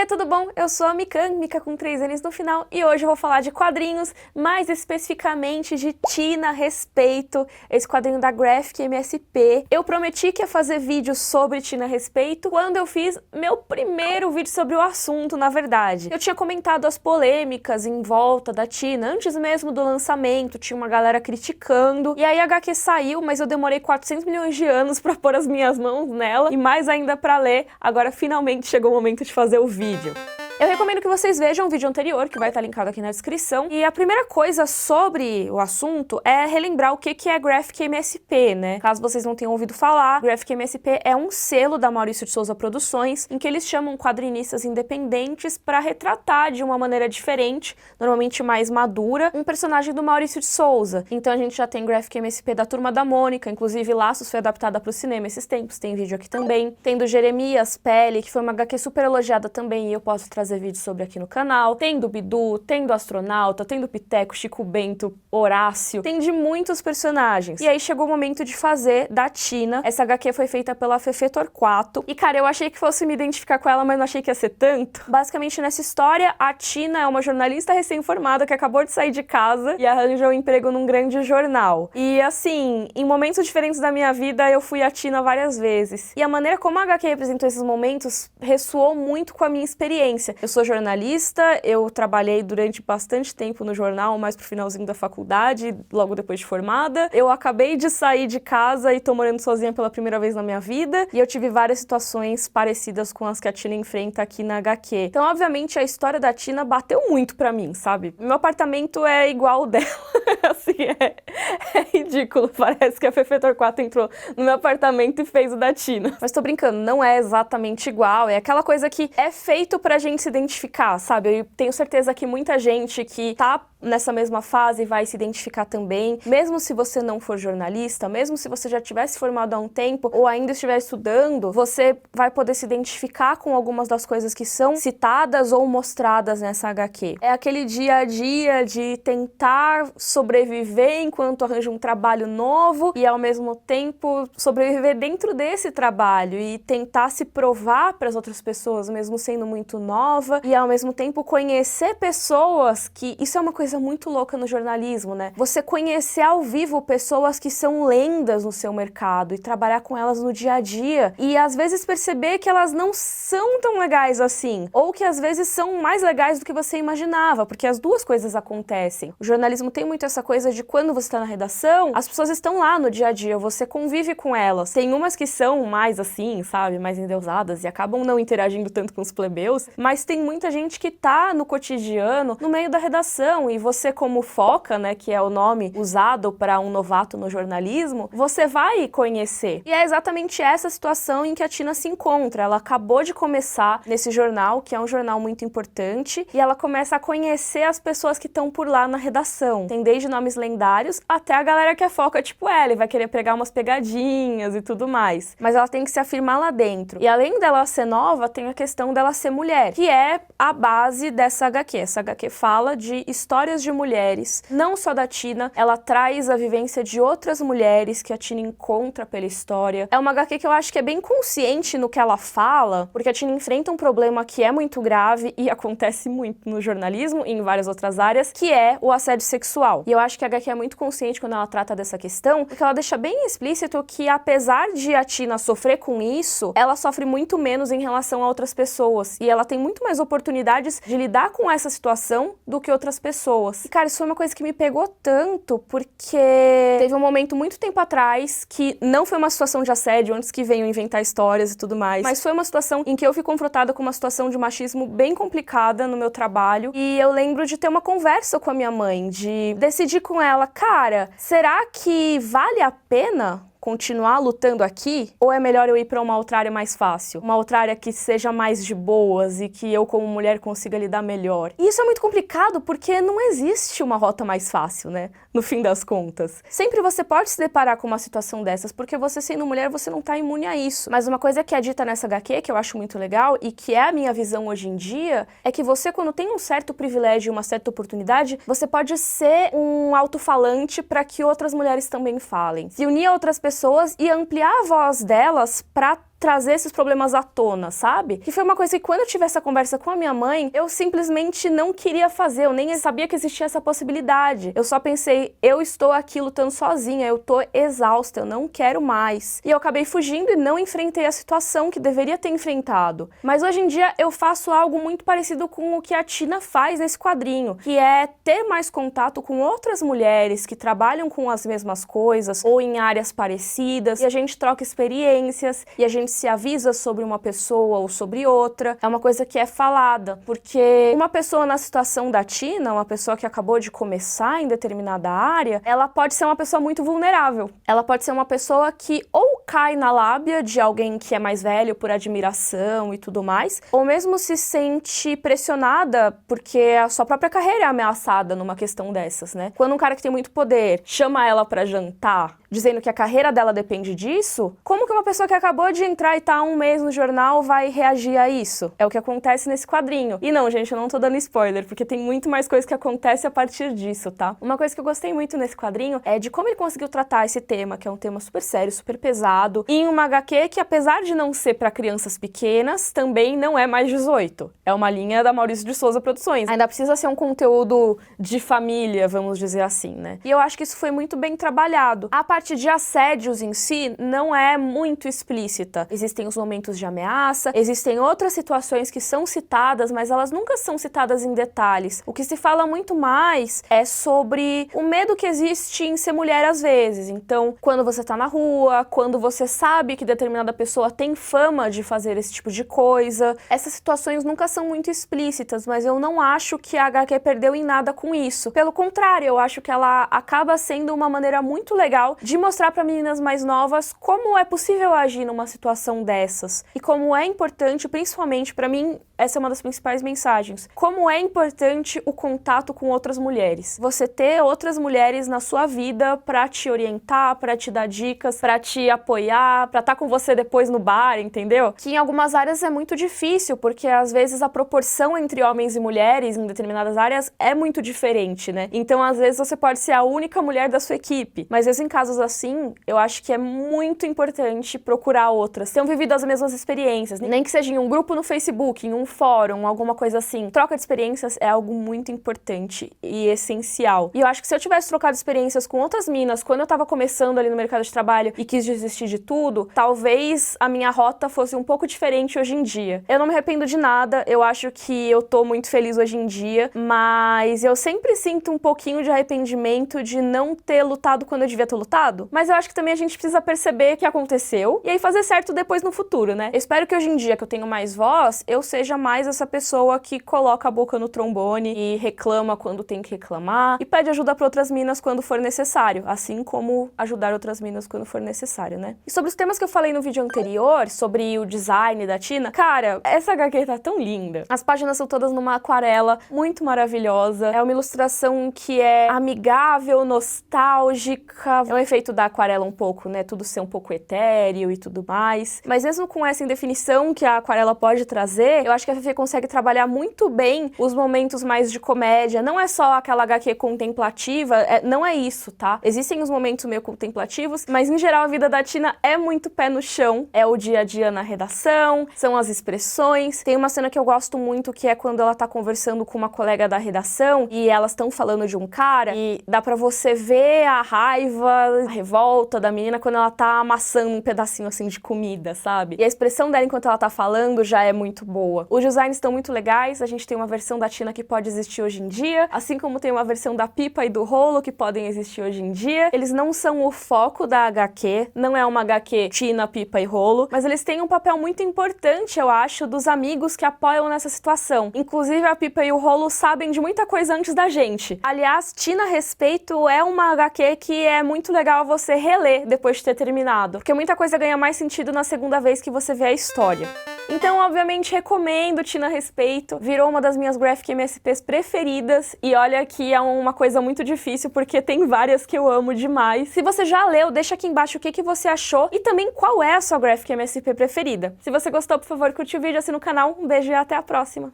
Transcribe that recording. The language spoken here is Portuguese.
Oiê, tudo bom? Eu sou a Mikan, Mika com 3 N's no final, e hoje eu vou falar de quadrinhos, mais especificamente de Tina Respeito, esse quadrinho da Graphic MSP. Eu prometi que ia fazer vídeo sobre Tina Respeito quando eu fiz meu primeiro vídeo sobre o assunto, na verdade. Eu tinha comentado as polêmicas em volta da Tina, antes mesmo do lançamento, tinha uma galera criticando, e aí a HQ saiu, mas eu demorei 400 milhões de anos pra pôr as minhas mãos nela, e mais ainda pra ler. Agora finalmente chegou o momento de fazer o vídeo. Eu recomendo que vocês vejam o vídeo anterior, que vai estar linkado aqui na descrição. E a primeira coisa sobre o assunto é relembrar o que é Graphic MSP, né? Caso vocês não tenham ouvido falar, Graphic MSP é um selo da Maurício de Souza Produções, em que eles chamam quadrinistas independentes para retratar de uma maneira diferente, normalmente mais madura, um personagem do Maurício de Souza. Então a gente já tem Graphic MSP da Turma da Mônica, inclusive Laços foi adaptada para o cinema esses tempos, tem vídeo aqui também. Tem do Jeremias Pele, que foi uma HQ super elogiada também, e eu posso trazer vídeo sobre aqui no canal. Tem do Bidu, tem do Astronauta, tem do Piteco, Chico Bento, Horácio, tem de muitos personagens. E aí chegou o momento de fazer da Tina. Essa HQ foi feita pela Fefe Torquato. E cara, eu achei que fosse me identificar com ela, mas não achei que ia ser tanto. Basicamente nessa história, a Tina é uma jornalista recém-formada que acabou de sair de casa e arranja um emprego num grande jornal. E assim, em momentos diferentes da minha vida, eu fui a Tina várias vezes. E a maneira como a HQ representou esses momentos ressoou muito com a minha experiência. Eu sou jornalista, eu trabalhei durante bastante tempo no jornal, mais pro finalzinho da faculdade, logo depois de formada. Eu acabei de sair de casa e tô morando sozinha pela primeira vez na minha vida, e eu tive várias situações parecidas com as que a Tina enfrenta aqui na HQ. Então, obviamente, a história da Tina bateu muito pra mim, sabe? Meu apartamento é igual o dela, assim, é ridículo. Parece que a Fefe Torquato entrou no meu apartamento e fez o da Tina. Mas tô brincando, não é exatamente igual, é aquela coisa que é feito pra gente se identificar, sabe? Eu tenho certeza que muita gente que tá nessa mesma fase vai se identificar também, mesmo se você não for jornalista, mesmo se você já tivesse formado há um tempo ou ainda estiver estudando, você vai poder se identificar com algumas das coisas que são citadas ou mostradas nessa HQ. É aquele dia a dia de tentar sobreviver enquanto arranja um trabalho novo e ao mesmo tempo sobreviver dentro desse trabalho e tentar se provar para as outras pessoas, mesmo sendo muito nova, e ao mesmo tempo conhecer pessoas que... Isso é uma coisa muito louca no jornalismo, né? Você conhecer ao vivo pessoas que são lendas no seu mercado e trabalhar com elas no dia a dia e às vezes perceber que elas não são tão legais assim, ou que às vezes são mais legais do que você imaginava, porque as duas coisas acontecem. O jornalismo tem muito essa coisa de quando você está na redação, as pessoas estão lá no dia a dia, você convive com elas. Tem umas que são mais assim, sabe, mais endeusadas e acabam não interagindo tanto com os plebeus, mas tem muita gente que tá no cotidiano, no meio da redação, e você como foca, né, que é o nome usado para um novato no jornalismo, você vai conhecer. E é exatamente essa situação em que a Tina se encontra. Ela acabou de começar nesse jornal, que é um jornal muito importante, e ela começa a conhecer as pessoas que estão por lá na redação. Tem desde nomes lendários até a galera que é foca, tipo ela, e vai querer pegar umas pegadinhas e tudo mais. Mas ela tem que se afirmar lá dentro. E além dela ser nova, tem a questão dela ser mulher, que é a base dessa HQ. Essa HQ fala de histórias de mulheres, não só da Tina, ela traz a vivência de outras mulheres que a Tina encontra pela história. É uma HQ que eu acho que é bem consciente no que ela fala, porque a Tina enfrenta um problema que é muito grave e acontece muito no jornalismo e em várias outras áreas, que é o assédio sexual. E eu acho que a HQ é muito consciente quando ela trata dessa questão, porque ela deixa bem explícito que apesar de a Tina sofrer com isso, ela sofre muito menos em relação a outras pessoas. E ela tem muito mais oportunidades de lidar com essa situação do que outras pessoas. E, cara, isso foi uma coisa que me pegou tanto, porque teve um momento muito tempo atrás que não foi uma situação de assédio, antes que venham inventar histórias e tudo mais, mas foi uma situação em que eu fui confrontada com uma situação de machismo bem complicada no meu trabalho, e eu lembro de ter uma conversa com a minha mãe, de decidir com ela, cara, será que vale a pena continuar lutando aqui? Ou é melhor eu ir pra uma outra área mais fácil? Uma outra área que seja mais de boas e que eu, como mulher, consiga lidar melhor? E isso é muito complicado porque não existe uma rota mais fácil, né? No fim das contas. Sempre você pode se deparar com uma situação dessas, porque você sendo mulher, você não tá imune a isso. Mas uma coisa que é dita nessa HQ, que eu acho muito legal, e que é a minha visão hoje em dia, é que você, quando tem um certo privilégio e uma certa oportunidade, você pode ser um alto-falante para que outras mulheres também falem. Se unir a outras pessoas e ampliar a voz delas para trazer esses problemas à tona, sabe? Que foi uma coisa que quando eu tive essa conversa com a minha mãe, eu simplesmente não queria fazer, eu nem sabia que existia essa possibilidade. Eu só pensei, eu estou aqui lutando sozinha, eu tô exausta, eu não quero mais. E eu acabei fugindo e não enfrentei a situação que deveria ter enfrentado. Mas hoje em dia eu faço algo muito parecido com o que a Tina faz nesse quadrinho, que é ter mais contato com outras mulheres que trabalham com as mesmas coisas ou em áreas parecidas, e a gente troca experiências e a gente se avisa sobre uma pessoa ou sobre outra. É uma coisa que é falada, porque uma pessoa na situação da Tina, uma pessoa que acabou de começar em determinada área, ela pode ser uma pessoa muito vulnerável. Ela pode ser uma pessoa que ou cai na lábia de alguém que é mais velho por admiração e tudo mais, ou mesmo se sente pressionada porque a sua própria carreira é ameaçada numa questão dessas, né? Quando um cara que tem muito poder chama ela pra jantar, dizendo que a carreira dela depende disso, como que uma pessoa que acabou de entrar e tá há um mês no jornal vai reagir a isso? É o que acontece nesse quadrinho. E não, gente, eu não tô dando spoiler, porque tem muito mais coisa que acontece a partir disso, tá? Uma coisa que eu gostei muito nesse quadrinho é de como ele conseguiu tratar esse tema, que é um tema super sério, super pesado, em uma HQ que, apesar de não ser pra crianças pequenas, também não é mais 18. É uma linha da Maurício de Souza Produções. Ainda precisa ser um conteúdo de família, vamos dizer assim, né? E eu acho que isso foi muito bem trabalhado. A parte de assédios em si não é muito explícita. Existem os momentos de ameaça, existem outras situações que são citadas, mas elas nunca são citadas em detalhes. O que se fala muito mais é sobre o medo que existe em ser mulher às vezes. Então, quando você tá na rua, quando você sabe que determinada pessoa tem fama de fazer esse tipo de coisa, essas situações nunca são muito explícitas, mas eu não acho que a HQ perdeu em nada com isso. Pelo contrário, eu acho que ela acaba sendo uma maneira muito legal de mostrar para meninas mais novas como é possível agir numa situação dessas e como é importante, principalmente para mim, essa é uma das principais mensagens, como é importante o contato com outras mulheres. Você ter outras mulheres na sua vida para te orientar, para te dar dicas, para te apoiar, para estar com você depois no bar, entendeu? Que em algumas áreas é muito difícil, porque às vezes a proporção entre homens e mulheres em determinadas áreas é muito diferente, né? Então, às vezes você pode ser a única mulher da sua equipe, mas mesmo em casos assim, eu acho que é muito importante procurar outras. Tenham vivido as mesmas experiências, nem que seja em um grupo no Facebook, em um fórum, alguma coisa assim. Troca de experiências é algo muito importante e essencial. E eu acho que se eu tivesse trocado experiências com outras minas quando eu tava começando ali no mercado de trabalho e quis desistir de tudo, talvez a minha rota fosse um pouco diferente hoje em dia. Eu não me arrependo de nada, eu acho que eu tô muito feliz hoje em dia, mas eu sempre sinto um pouquinho de arrependimento de não ter lutado quando eu devia ter lutado. Mas eu acho que também a gente precisa perceber que aconteceu e aí fazer certo depois no futuro, né? Eu espero que hoje em dia que eu tenho mais voz, eu seja mais essa pessoa que coloca a boca no trombone e reclama quando tem que reclamar e pede ajuda pra outras minas quando for necessário, assim como ajudar outras minas quando for necessário, né? E sobre os temas que eu falei no vídeo anterior, sobre o design da Tina, cara, essa HQ tá tão linda. As páginas são todas numa aquarela muito maravilhosa. É uma ilustração que é amigável, nostálgica. É um efeito da aquarela um pouco, né? Tudo ser um pouco etéreo e tudo mais. Mas mesmo com essa indefinição que a aquarela pode trazer, eu acho que a Fefe consegue trabalhar muito bem os momentos mais de comédia. Não é só aquela HQ contemplativa, não é isso, tá? Existem os momentos meio contemplativos, mas em geral a vida da Tina é muito pé no chão. É o dia a dia na redação, são as expressões. Tem uma cena que eu gosto muito, que é quando ela tá conversando com uma colega da redação e elas estão falando de um cara e dá pra você ver a raiva, a revolta da menina quando ela tá amassando um pedacinho assim de comida, sabe? E a expressão dela enquanto ela tá falando já é muito boa. Os designs estão muito legais, a gente tem uma versão da Tina que pode existir hoje em dia, assim como tem uma versão da Pipa e do Rolo que podem existir hoje em dia. Eles não são o foco da HQ, não é uma HQ Tina, Pipa e Rolo, mas eles têm um papel muito importante, eu acho, dos amigos que apoiam nessa situação. Inclusive a Pipa e o Rolo sabem de muita coisa antes da gente. Aliás, Tina Respeito é uma HQ que é muito legal você reler depois de ter terminado, porque muita coisa ganha mais sentido na segunda vez que você vê a história. Então, obviamente, recomendo Tina Respeito. Virou uma das minhas Graphic MSPs preferidas. E olha que é uma coisa muito difícil, porque tem várias que eu amo demais. Se você já leu, deixa aqui embaixo o que você achou e também qual é a sua Graphic MSP preferida. Se você gostou, por favor, curte o vídeo, assina o canal. Um beijo e até a próxima!